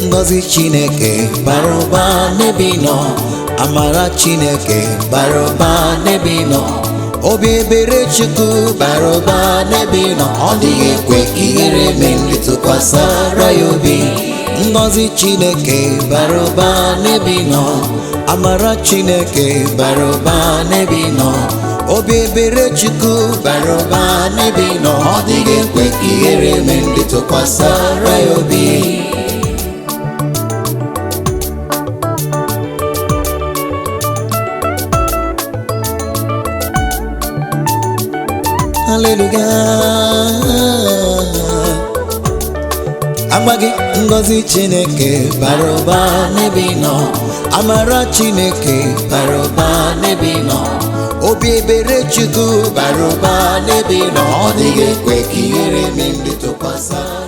ngozi Chineke bara ụba n'ebe ị nọ, amara Chineke bara ụba n'ebe ị nọ, obi ebere Chukwu bara ụba n'ebe ị nọ. Ọ dịghị ekwe ka ihere mee ndị tụkwasara ya obi. Ngozi Chineke bara ụba n'ebe ị nọ, amara Chineke bara ụba n'ebe ị nọ, obi ebere Chukwu bara ụba n'ebe ị nọ. Ọ dịghị ekwe ka ihere mee ndị tụkwasara ya obi. Hallelujah. Agbaghị ngozi Chineke bara ụba n'ebe ị nọ, amara Chineke bara ụba n'ebe ị nọ, obi ebere Chukwu bara ụba n'ebe ị nọ. Ọ dịghị ekwe ka ihere mee ndị tụkwasara